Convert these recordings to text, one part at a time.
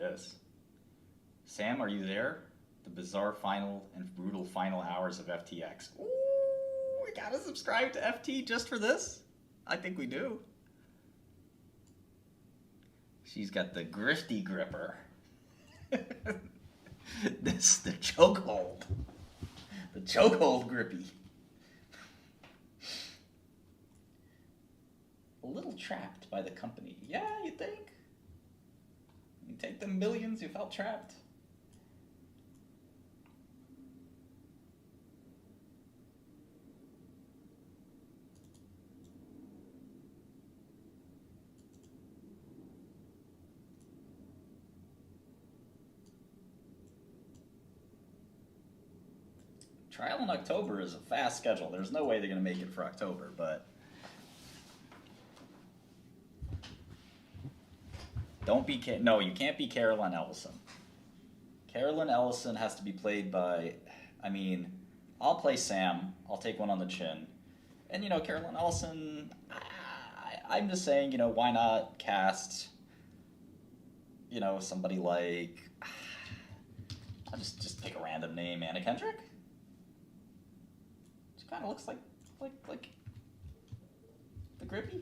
this. Sam, are you there? The bizarre final and brutal final hours of FTX. Ooh, we gotta subscribe to FT just for this? I think we do. She's got the grifty gripper. This the chokehold. The chokehold grippy. A little trapped by the company. Yeah, you think? You take them millions, you felt trapped. Trial in October is a fast schedule. There's no way they're going to make it for October, but don't be no, you can't be Carolyn Ellison. Carolyn Ellison has to be played by, I mean, I'll play Sam. I'll take one on the chin. And, Carolyn Ellison, I'm just saying, why not cast, somebody like, I'll just pick a random name, Anna Kendrick? She kind of looks like the Grippy.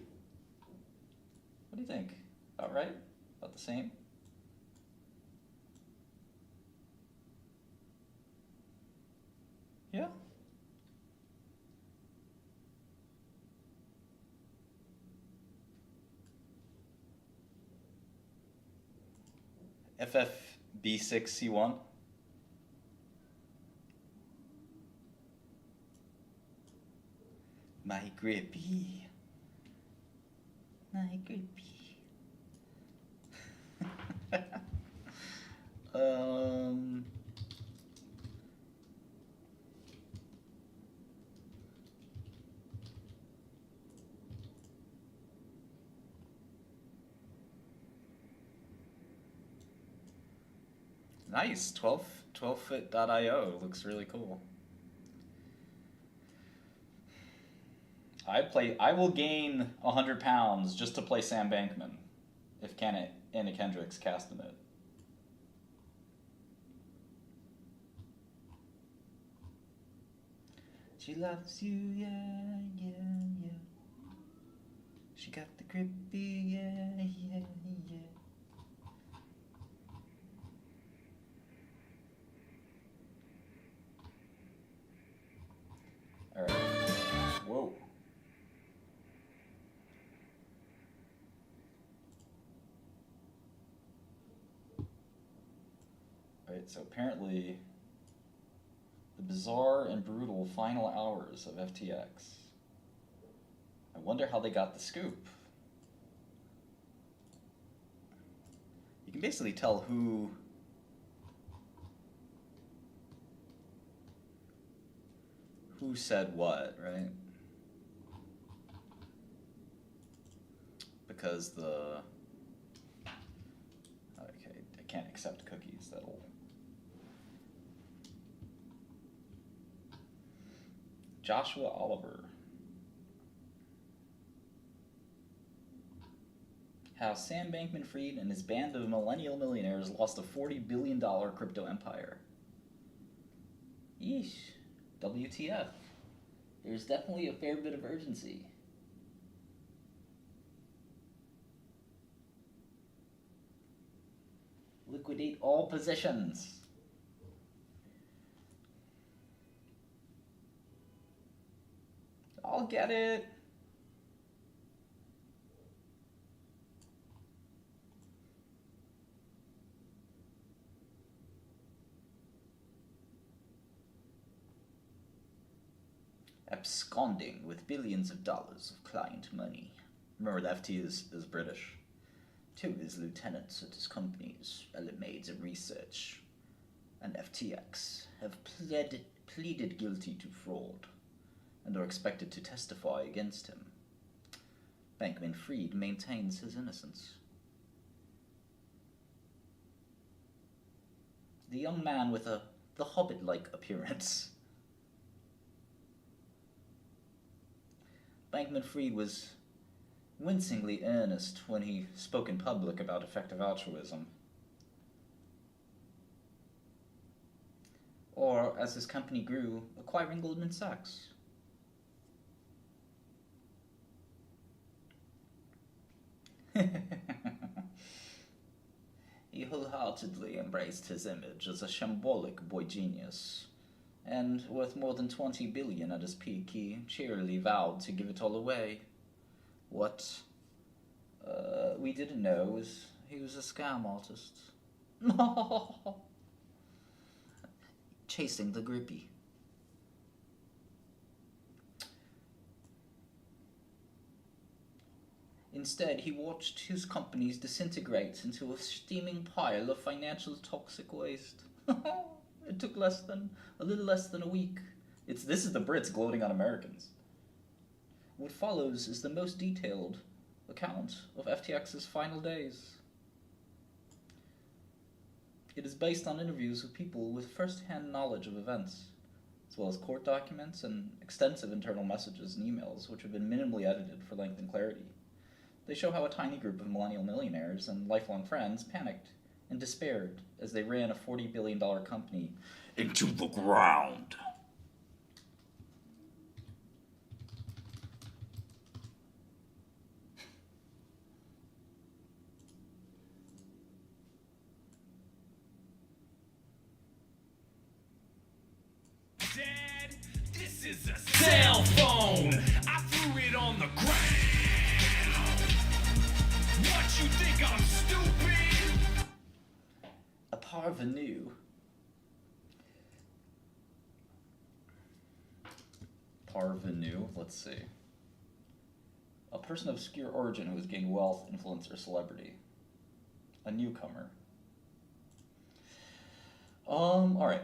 What do you think? About right? About the same? Yeah? FFB6C1? My Grippy. My Grippy. um... Nice, 12foot.io looks really cool. I will gain 100 pounds just to play Sam Bankman if Anna Kendrick's casting it. She loves you, yeah, yeah, yeah. She got the grippy, yeah, yeah, yeah. Alright. Whoa. Alright, so apparently the bizarre and brutal final hours of FTX. I wonder how they got the scoop. You can basically tell who said what, right? Because okay, I can't accept cookies. That'll Joshua Oliver. How Sam Bankman-Fried and his band of millennial millionaires lost a $40 billion crypto empire. Yeesh. WTF. There's definitely a fair bit of urgency. Liquidate all positions. I'll get it. Absconding with billions of dollars of client money. Remember, the FT is British. Two of his lieutenants at his companies, Maids and Research, and FTX, have pleaded guilty to fraud and are expected to testify against him. Bankman-Fried maintains his innocence. The young man with the Hobbit-like appearance. Bankman-Fried was wincingly earnest when he spoke in public about effective altruism. or as his company grew, acquiring Goldman Sachs. He wholeheartedly embraced his image as a shambolic boy genius, and worth more than 20 billion at his peak, he cheerily vowed to give it all away. What we didn't know was he was a scam artist. Chasing the groupie. Instead, he watched his companies disintegrate into a steaming pile of financial toxic waste. It took a little less than a week. This is the Brits gloating on Americans. What follows is the most detailed account of FTX's final days. It is based on interviews with people with first-hand knowledge of events, as well as court documents and extensive internal messages and emails which have been minimally edited for length and clarity. They show how a tiny group of millennial millionaires and lifelong friends panicked and despaired as they ran a $40 billion company into the ground. Dad, this is a cell phone. I threw it on the ground. What, you think I'm stupid? A parvenu. Parvenu, let's see. A person of obscure origin who has gained wealth, influence, or celebrity. A newcomer. Alright.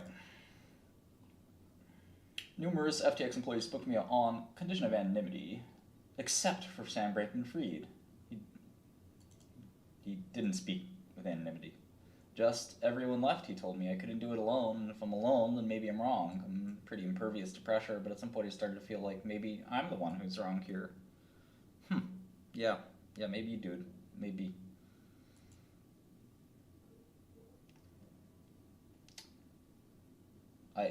Numerous FTX employees spoke to me on condition of anonymity, except for Sam Bankman-Fried. He didn't speak with anonymity. Just everyone left, he told me. I couldn't do it alone, and if I'm alone, then maybe I'm wrong. I'm pretty impervious to pressure, but at some point I started to feel like maybe I'm the one who's wrong here. Yeah, maybe, dude. Maybe.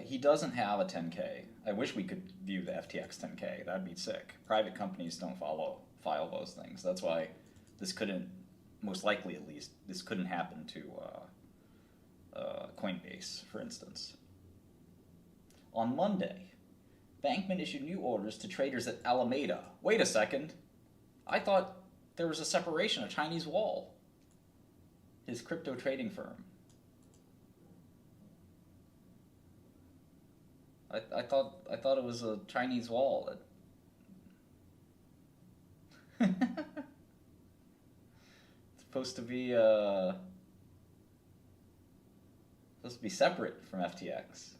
He doesn't have a 10K. I wish we could view the FTX 10K. That'd be sick. Private companies don't file those things. That's why this couldn't, most likely at least, this couldn't happen to Coinbase, for instance. On Monday, Bankman issued new orders to traders at Alameda. Wait a second. I thought there was a separation, a Chinese wall. His crypto trading firm. I thought it was a Chinese wall. It's supposed to be separate from FTX.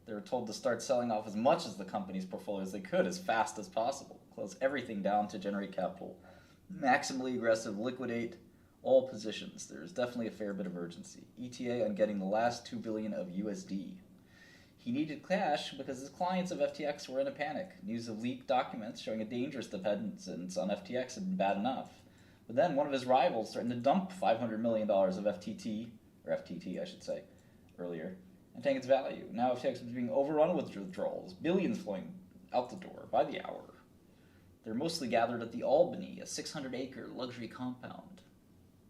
They were told to start selling off as much of the company's portfolio as they could as fast as possible. Close everything down to generate capital. Maximally aggressive, liquidate all positions. There's definitely a fair bit of urgency. ETA on getting the last $2 billion of USD. He needed cash because his clients of FTX were in a panic. News of leaked documents showing a dangerous dependence on FTX had been bad enough. But then one of his rivals threatened to dump $500 million of FTT, I should say, earlier, and tank its value. Now FTX was being overrun with withdrawals, billions flowing out the door by the hour. They're mostly gathered at the Albany, a 600-acre luxury compound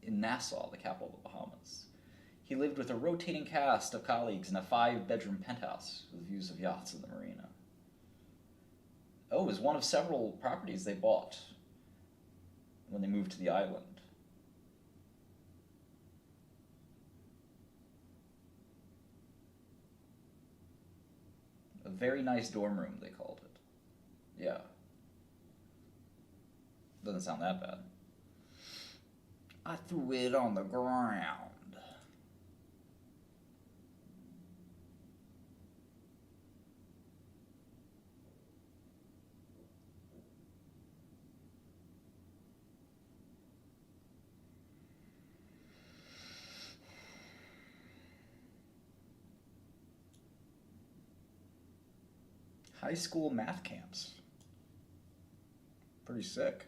in Nassau, the capital of the Bahamas. He lived with a rotating cast of colleagues in a 5-bedroom penthouse with views of yachts in the marina. Oh, it was one of several properties they bought when they moved to the island. A very nice dorm room, they called it. Yeah. Doesn't sound that bad. I threw it on the ground. High school math camps. Pretty sick.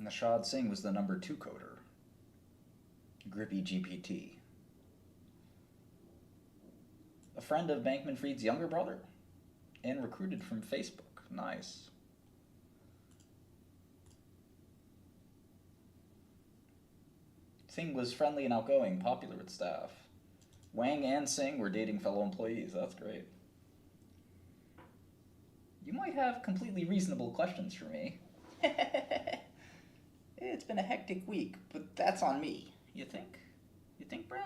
Nishad Singh was the number 2 coder. Grippy GPT. A friend of Bankman-Fried's younger brother. And recruited from Facebook. Nice. Singh was friendly and outgoing, popular with staff. Wang and Singh were dating fellow employees. That's great. You might have completely reasonable questions for me. It's been a hectic week, but that's on me. You think? You think, bro?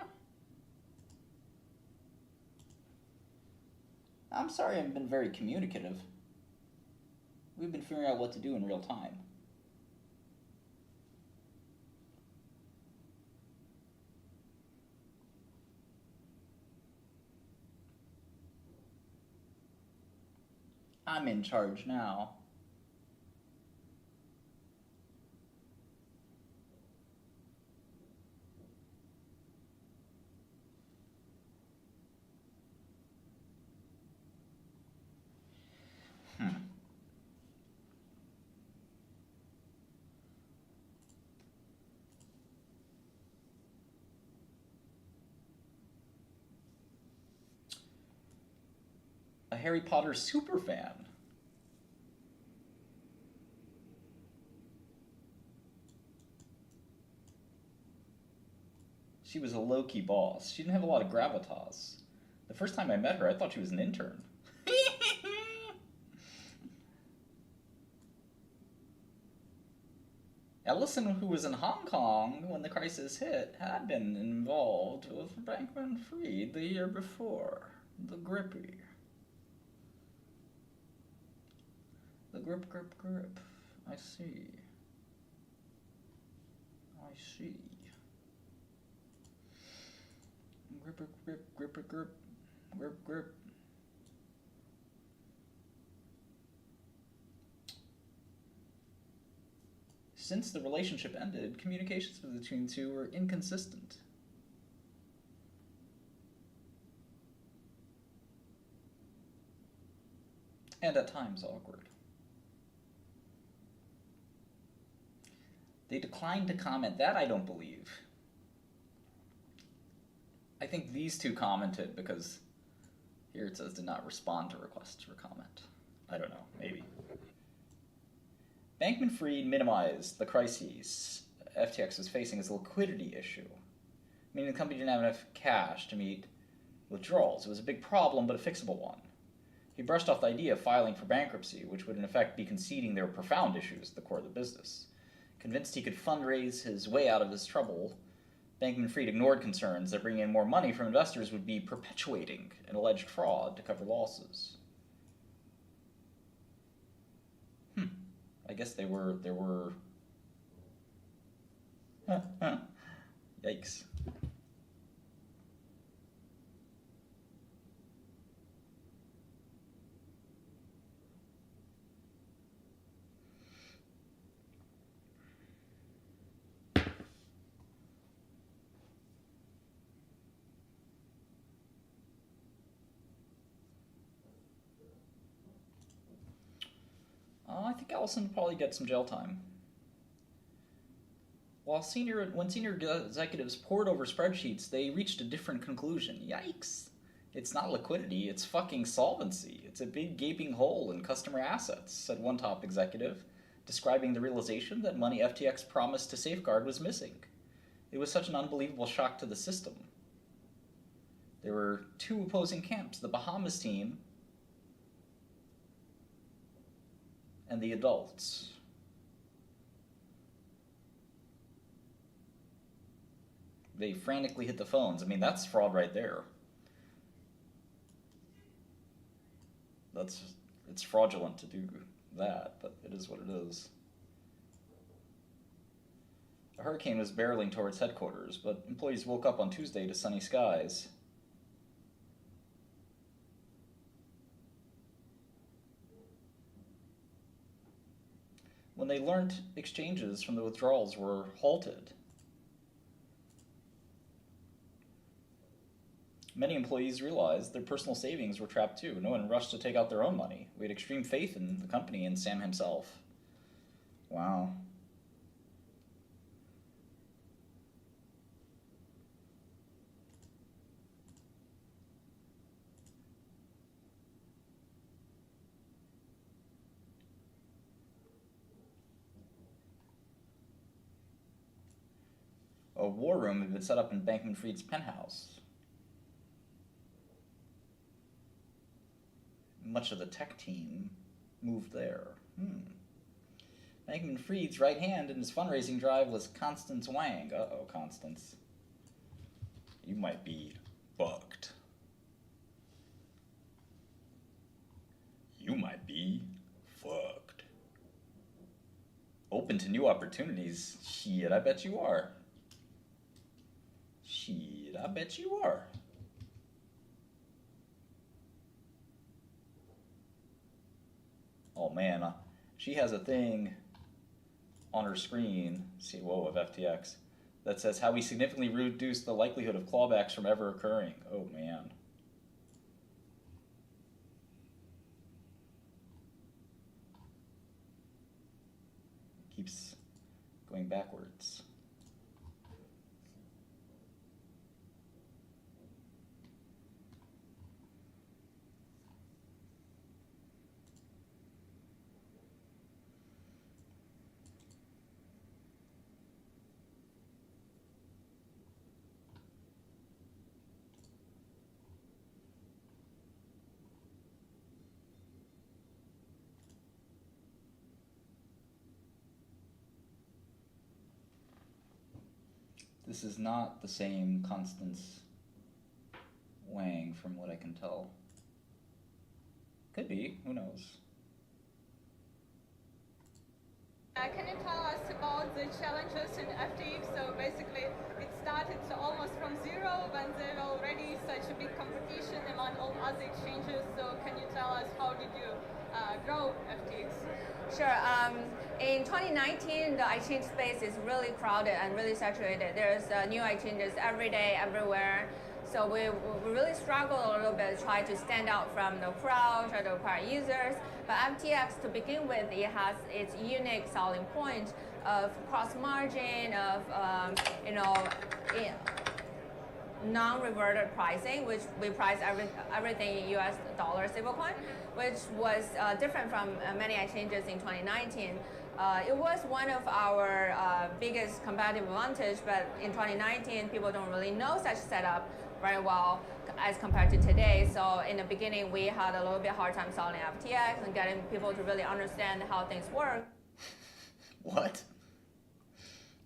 I'm sorry I haven't been very communicative. We've been figuring out what to do in real time. I'm in charge now. A Harry Potter superfan. She was a low-key boss. She didn't have a lot of gravitas. The first time I met her, I thought she was an intern. Ellison, who was in Hong Kong when the crisis hit, had been involved with Bankman-Fried the year before. The Grippy. The grip. I see. Grip. Since the relationship ended, communications between the two were inconsistent. And at times awkward. They declined to comment. That I don't believe. I think these two commented because here it says did not respond to requests for comment. I don't know, maybe. Bankman-Fried minimized the crises FTX was facing as a liquidity issue, meaning the company didn't have enough cash to meet withdrawals. It was a big problem, but a fixable one. He brushed off the idea of filing for bankruptcy, which would in effect be conceding there were profound issues at the core of the business. Convinced he could fundraise his way out of his trouble, Bankman-Fried ignored concerns that bringing in more money from investors would be perpetuating an alleged fraud to cover losses. I guess there were... Yikes. I think Ellison will probably get some jail time. When senior executives pored over spreadsheets, they reached a different conclusion. Yikes. It's not liquidity, it's fucking solvency. It's a big gaping hole in customer assets, said one top executive, describing the realization that money FTX promised to safeguard was missing. It was such an unbelievable shock to the system. There were two opposing camps, the Bahamas team and the adults. They frantically hit the phones. I mean, that's fraud right there. It's fraudulent to do that, but it is what it is. A hurricane was barreling towards headquarters, but employees woke up on Tuesday to sunny skies. When they learned exchanges from the withdrawals were halted, many employees realized their personal savings were trapped too. No one rushed to take out their own money. We had extreme faith in the company and Sam himself. Wow. A war room had been set up in Bankman-Fried's penthouse. Much of the tech team moved there. Bankman-Fried's right hand in his fundraising drive was Constance Wang. Uh-oh, Constance. You might be bugged. You might be fucked. Open to new opportunities? Shit, I bet you are. Shit, I bet you are. Oh man, she has a thing on her screen, COO of FTX, that says how we significantly reduce the likelihood of clawbacks from ever occurring. Oh man. Keeps going backwards. This is not the same Constance Wang from what I can tell. Could be, who knows? Can you tell us about the challenges in FTX? So basically, it started almost from zero when there were already such a big competition among all other exchanges. So can you tell us how did you grow FTX? Sure. In 2019, the exchange space is really crowded and really saturated. There's new exchanges every day, everywhere. So we really struggled a little bit, try to stand out from the crowd, try to acquire users. But FTX, to begin with, it has its unique selling point of cross margin, of non-reverted pricing, which we price everything in US dollar stablecoin, which was different from many exchanges in 2019. It was one of our biggest competitive advantage, but in 2019, people don't really know such setup very well as compared to today. So in the beginning, we had a little bit hard time selling FTX and getting people to really understand how things work. What?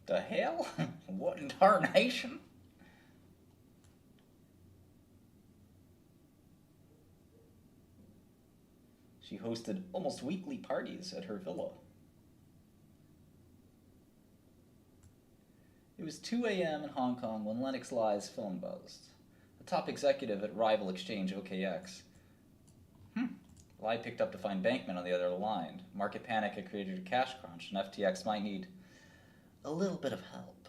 The hell? What in tarnation? She hosted almost weekly parties at her villa. It was 2 a.m. in Hong Kong when Lennox Lie's phone buzzed. A top executive at rival exchange OKX. Lie picked up to find Bankman on the other line. Market panic had created a cash crunch, and FTX might need a little bit of help.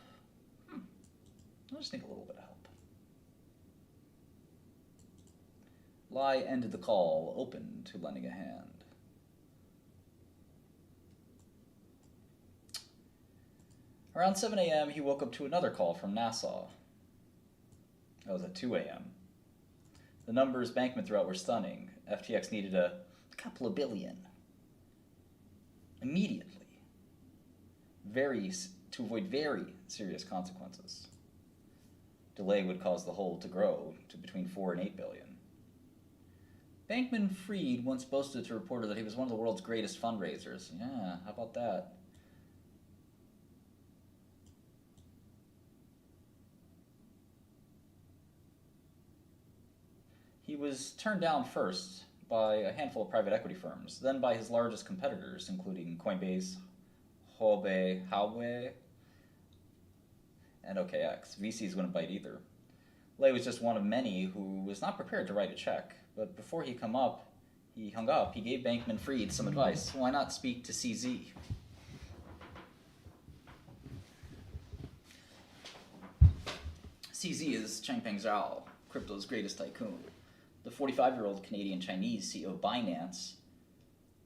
I just need a little bit of help. Lie ended the call, open to lending a hand. Around 7 a.m., he woke up to another call from Nassau. That was at 2 a.m. The numbers Bankman threw out were stunning. FTX needed a couple of billion. Immediately. To avoid very serious consequences. Delay would cause the hold to grow to between 4 and 8 billion. Bankman-Fried once boasted to a reporter that he was one of the world's greatest fundraisers. Yeah, how about that? He was turned down first by a handful of private equity firms, then by his largest competitors, including Coinbase, Huobi, and OKX. VCs wouldn't bite either. Lei was just one of many who was not prepared to write a check, but before he hung up, he gave Bankman-Fried some advice. Why not speak to CZ? CZ is Changpeng Zhao, crypto's greatest tycoon. The 45-year-old Canadian-Chinese CEO of Binance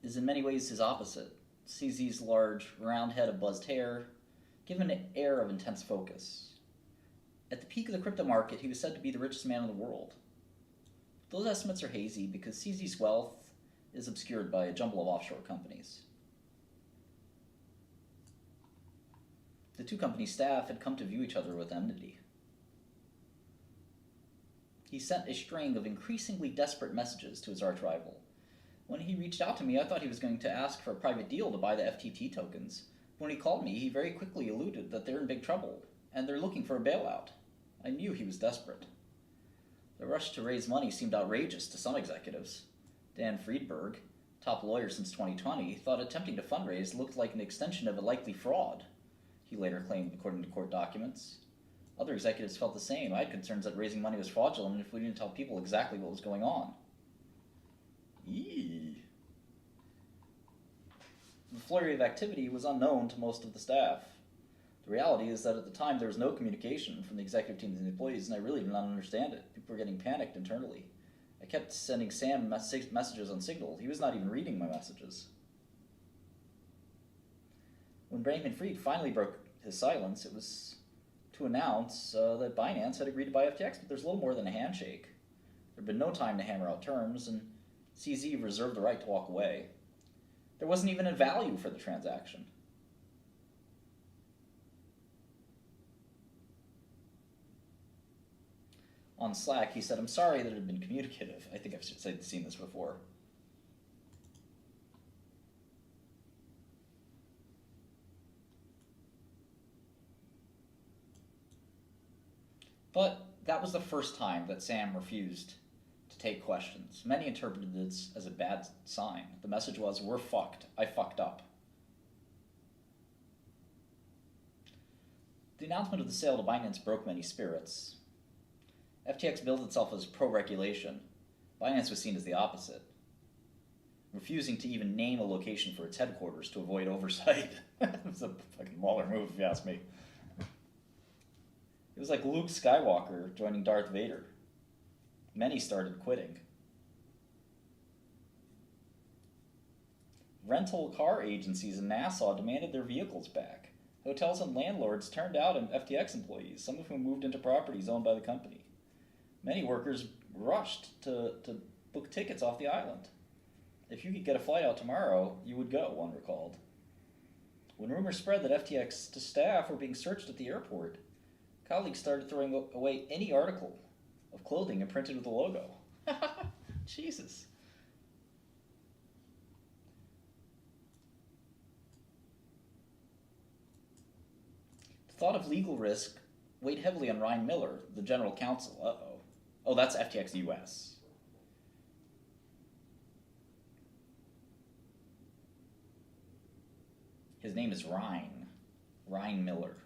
is in many ways his opposite. CZ's large, round head of buzzed hair give him an air of intense focus. At the peak of the crypto market, he was said to be the richest man in the world. Those estimates are hazy because CZ's wealth is obscured by a jumble of offshore companies. The two company staff had come to view each other with enmity. He sent a string of increasingly desperate messages to his arch-rival. When he reached out to me, I thought he was going to ask for a private deal to buy the FTT tokens. When he called me, he very quickly alluded that they're in big trouble, and they're looking for a bailout. I knew he was desperate. The rush to raise money seemed outrageous to some executives. Dan Friedberg, top lawyer since 2020, thought attempting to fundraise looked like an extension of a likely fraud, he later claimed according to court documents. Other executives felt the same. I had concerns that raising money was fraudulent if we didn't tell people exactly what was going on. Eee. The flurry of activity was unknown to most of the staff. The reality is that at the time there was no communication from the executive team to the employees, and I really did not understand it. People were getting panicked internally. I kept sending Sam messages on Signal. He was not even reading my messages. When Bankman-Fried finally broke his silence, it was to announce that Binance had agreed to buy FTX, but there's a little more than a handshake. There had been no time to hammer out terms, and CZ reserved the right to walk away. There wasn't even a value for the transaction. On Slack, he said, "I'm sorry that it had been communicative." I think I've seen this before. But that was the first time that Sam refused to take questions. Many interpreted this as a bad sign. The message was, "We're fucked. I fucked up." The announcement of the sale to Binance broke many spirits. FTX billed itself as pro-regulation. Binance was seen as the opposite, refusing to even name a location for its headquarters to avoid oversight. It was a fucking baller move, if you ask me. It was like Luke Skywalker joining Darth Vader. Many started quitting. Rental car agencies in Nassau demanded their vehicles back. Hotels and landlords turned out FTX employees, some of whom moved into properties owned by the company. Many workers rushed to book tickets off the island. If you could get a flight out tomorrow, you would go, one recalled. When rumors spread that FTX staff were being searched at the airport, colleagues started throwing away any article of clothing imprinted with the logo. Jesus. The thought of legal risk weighed heavily on Ryan Miller, the general counsel. Uh-oh. Oh, that's FTX US. His name is Ryan Miller.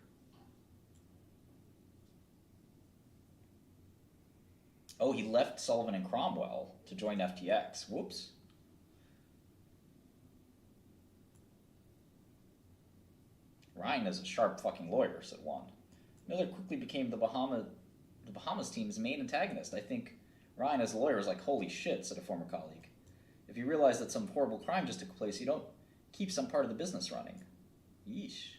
Oh, he left Sullivan and Cromwell to join FTX. Whoops. Ryan is a sharp fucking lawyer, said one. Miller quickly became the Bahamas team's main antagonist. I think Ryan as a lawyer is like, holy shit, said a former colleague. If you realize that some horrible crime just took place, you don't keep some part of the business running. Yeesh.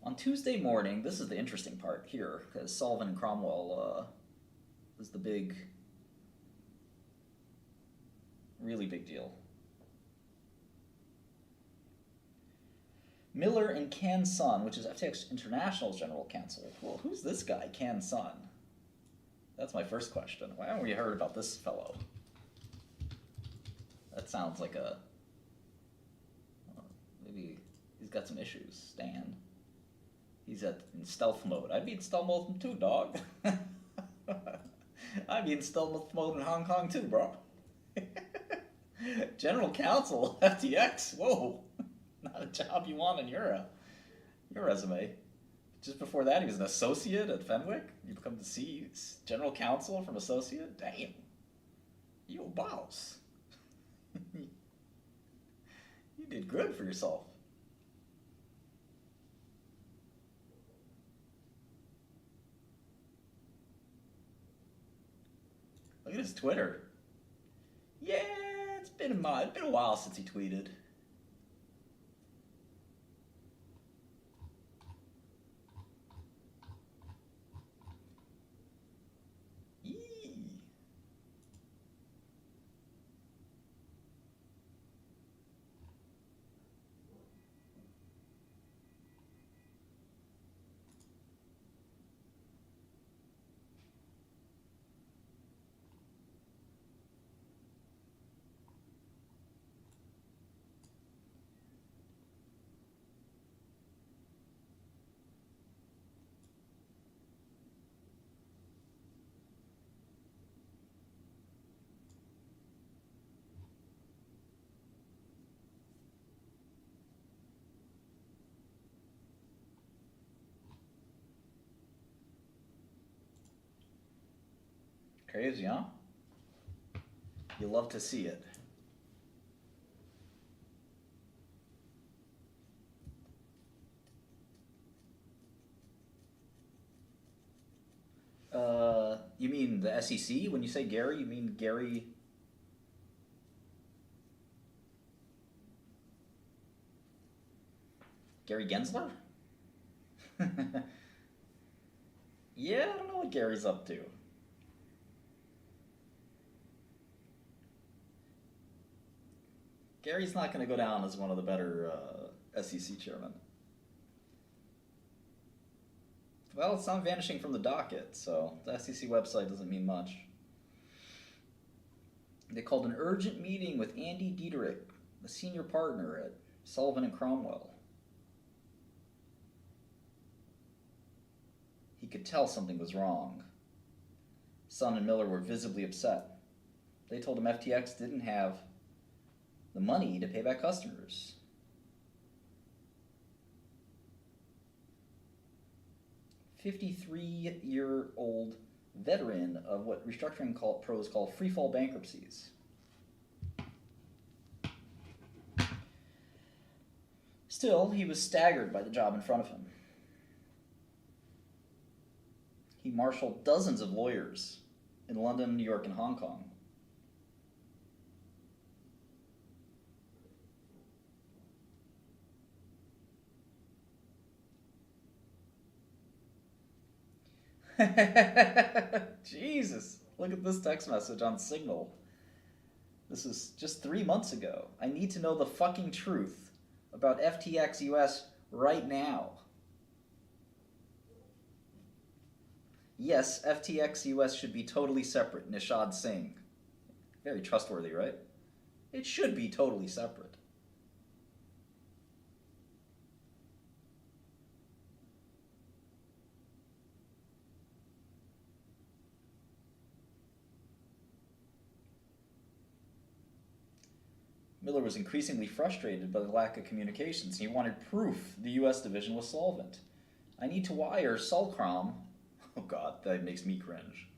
On Tuesday morning, this is the interesting part here, because Sullivan and Cromwell was the big, really big deal. Miller and Can Sun, which is FTX International's general counsel. Well, who's this guy, Can Sun? That's my first question. Why haven't we heard about this fellow? That sounds like a... maybe he's got some issues, Stan. He's in stealth mode. I'd be in stealth mode too, dog. I'd be in stealth mode in Hong Kong too, bro. General counsel, FTX, whoa. Not a job you want in your resume. Just before that, he was an associate at Fenwick. You become the general counsel from associate? Damn. You a boss. You did good for yourself. Look at his Twitter. Yeah, it's been a while since he tweeted. Crazy, huh? You love to see it. You mean the SEC? When you say Gary, you mean Gary... Gary Gensler? Yeah, I don't know what Gary's up to. Gary's not going to go down as one of the better SEC chairmen. Well, it's not vanishing from the docket, so the SEC website doesn't mean much. They called an urgent meeting with Andy Dieterich, the senior partner at Sullivan and Cromwell. He could tell something was wrong. Sun and Miller were visibly upset. They told him FTX didn't have the money to pay back customers. "53-year-old veteran of what restructuring pros call free-fall bankruptcies." Still, he was staggered by the job in front of him. He marshaled dozens of lawyers in London, New York, and Hong Kong. Jesus, look at this text message on Signal. This is just 3 months ago. I need to know the fucking truth about FTX US right now. Yes, FTX US should be totally separate, Nishad Singh. Very trustworthy, right? It should be totally separate. Miller was increasingly frustrated by the lack of communications. He wanted proof the U.S. division was solvent. "I need to wire Sulcrom," oh god, that makes me cringe,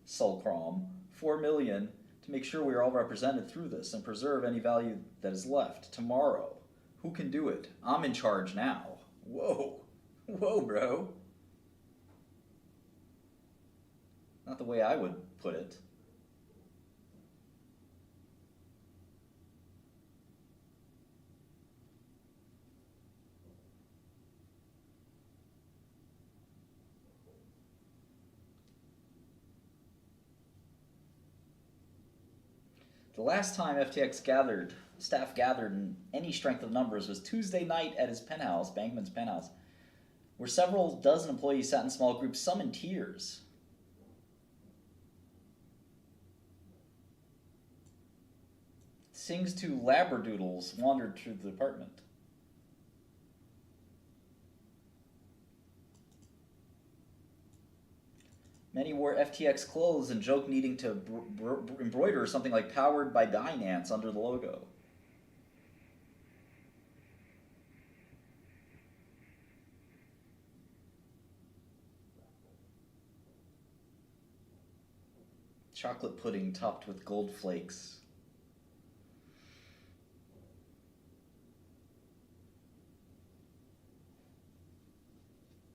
Sulcrom, $4 million to make sure we are all represented through this and preserve any value that is left tomorrow. Who can do it? I'm in charge now. Whoa. Whoa, bro. Not the way I would put it. The last time FTX staff gathered in any strength of numbers was Tuesday night at his penthouse, Bankman's penthouse, where several dozen employees sat in small groups, some in tears. Singh's two labradoodles wandered through the apartment. Many wore FTX clothes and joked needing to embroider something like "powered by Binance" under the logo. Chocolate pudding topped with gold flakes.